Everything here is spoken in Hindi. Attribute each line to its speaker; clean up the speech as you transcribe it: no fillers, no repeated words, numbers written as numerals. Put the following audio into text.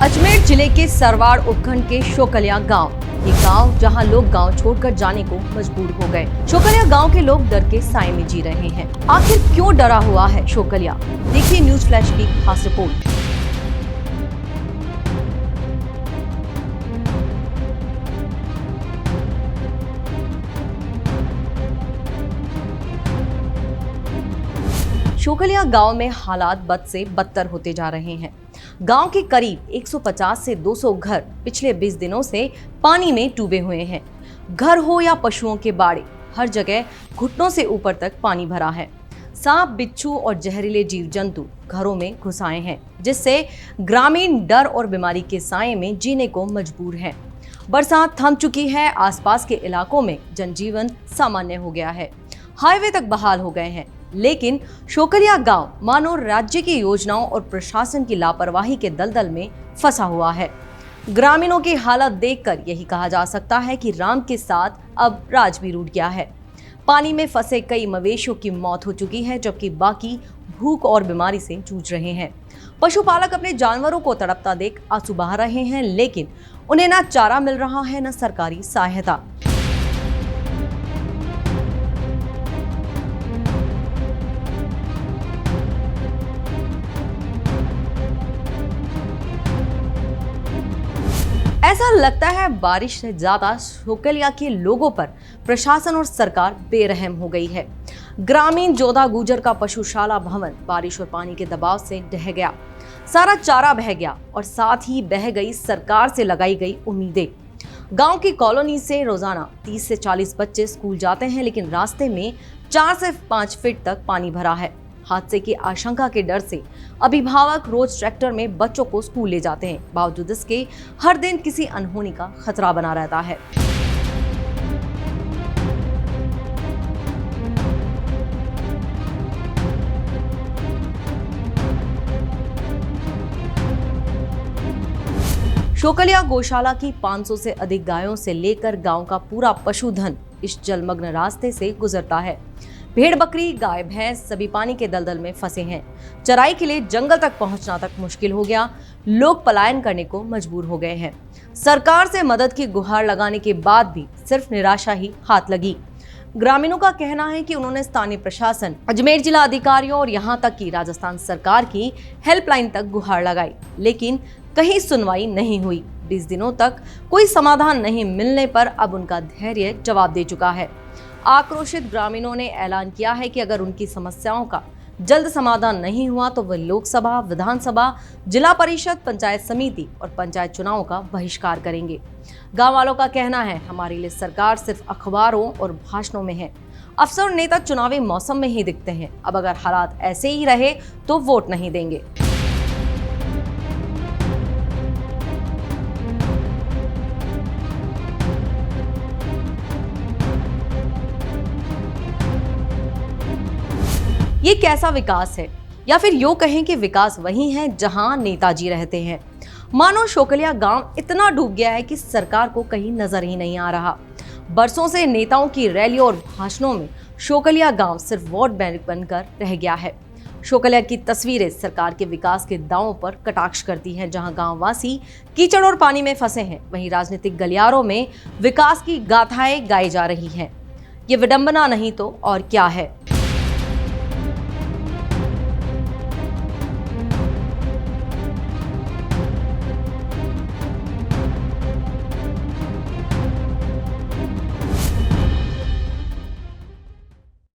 Speaker 1: अजमेर जिले के सरवाड़ उपखंड के शोकलिया गांव, ये गांव जहां लोग गांव छोड़कर जाने को मजबूर हो गए। शोकलिया गांव के लोग डर के साए में जी रहे हैं। आखिर क्यों डरा हुआ है शोकलिया? देखिए न्यूज फ्लैश की खास रिपोर्ट। शोकलिया गांव में हालात बद से बदतर होते जा रहे हैं। गांव के करीब 150 से 200 घर पिछले 20 दिनों से पानी में डूबे हुए हैं। घर हो या पशुओं के बाड़े, हर जगह घुटनों से ऊपर तक पानी भरा है। सांप, बिच्छू और जहरीले जीव जंतु घरों में घुस आए हैं, जिससे ग्रामीण डर और बीमारी के साए में जीने को मजबूर हैं। बरसात थम चुकी है, आसपास के इलाकों में जनजीवन सामान्य हो गया है, हाईवे तक बहाल हो गए हैं। लेकिन शोकलिया गांव मानो राज्य की योजनाओं और प्रशासन की लापरवाही के दलदल में फंसा हुआ है। ग्रामीणों की हालत देखकर यही कहा जा सकता है कि राम के साथ अब राज भी रूठ गया है। पानी में फंसे कई मवेशियों की मौत हो चुकी है, जबकि बाकी भूख और बीमारी से जूझ रहे हैं। पशुपालक अपने जानवरों को तड़पता देख आंसू बहा रहे हैं, लेकिन उन्हें न चारा मिल रहा है न सरकारी सहायता। ऐसा लगता है बारिश से ज्यादा शोकलिया के लोगों पर प्रशासन और सरकार बेरहम हो गई है। ग्रामीण जोधा गुजर का पशुशाला भवन बारिश और पानी के दबाव से ढह गया। सारा चारा बह गया और साथ ही बह गई सरकार से लगाई गई उम्मीदें। गांव की कॉलोनी से रोजाना 30 से 40 बच्चे स्कूल जाते हैं, लेकिन रास्ते में 4 से 5 फीट तक पानी भरा है। हादसे की आशंका के डर से अभिभावक रोज ट्रैक्टर में बच्चों को स्कूल ले जाते हैं। बावजूद इसके हर दिन किसी अनहोनी का खतरा बना रहता है। शोकलिया गौशाला की 500 से अधिक गायों से लेकर गांव का पूरा पशुधन इस जलमग्न रास्ते से गुजरता है। भेड़, बकरी, गाय, भैंस सभी पानी के दलदल में फंसे हैं। चराई के लिए जंगल तक पहुंचना तक मुश्किल हो गया। लोग पलायन करने को मजबूर हो गए हैं। सरकार से मदद की गुहार लगाने के बाद भी सिर्फ निराशा ही हाथ लगी। ग्रामीणों का कहना है कि उन्होंने स्थानीय प्रशासन, अजमेर जिला अधिकारियों और यहां तक कि राजस्थान सरकार की हेल्पलाइन तक गुहार लगाई, लेकिन कहीं सुनवाई नहीं हुई। 20 दिनों तक कोई समाधान नहीं मिलने पर अब उनका धैर्य जवाब दे चुका है। आक्रोशित ग्रामीणों ने ऐलान किया है कि अगर उनकी समस्याओं का जल्द समाधान नहीं हुआ तो वे लोकसभा, विधानसभा, जिला परिषद, पंचायत समिति और पंचायत चुनावों का बहिष्कार करेंगे। गांव वालों का कहना है, हमारे लिए सरकार सिर्फ अखबारों और भाषणों में है। अफसर और नेता चुनावी मौसम में ही दिखते हैं। अब अगर हालात ऐसे ही रहे तो वोट नहीं देंगे। ये कैसा विकास है, या फिर यूं कहें कि विकास वही है जहां नेताजी रहते हैं। मानो शोकलिया गांव इतना डूब गया है कि सरकार को कहीं नजर ही नहीं आ रहा। बरसों से नेताओं की रैलियों और भाषणों में शोकलिया गांव सिर्फ वोट बैंक बनकर रह गया है। शोकलिया की तस्वीरें सरकार के विकास के दावों पर कटाक्ष करती हैं। जहां गांववासी कीचड़ और पानी में फंसे हैं, वहीं राजनीतिक गलियारों में विकास की गाथाएं गाई जा रही हैं। ये विडंबना नहीं तो और क्या है।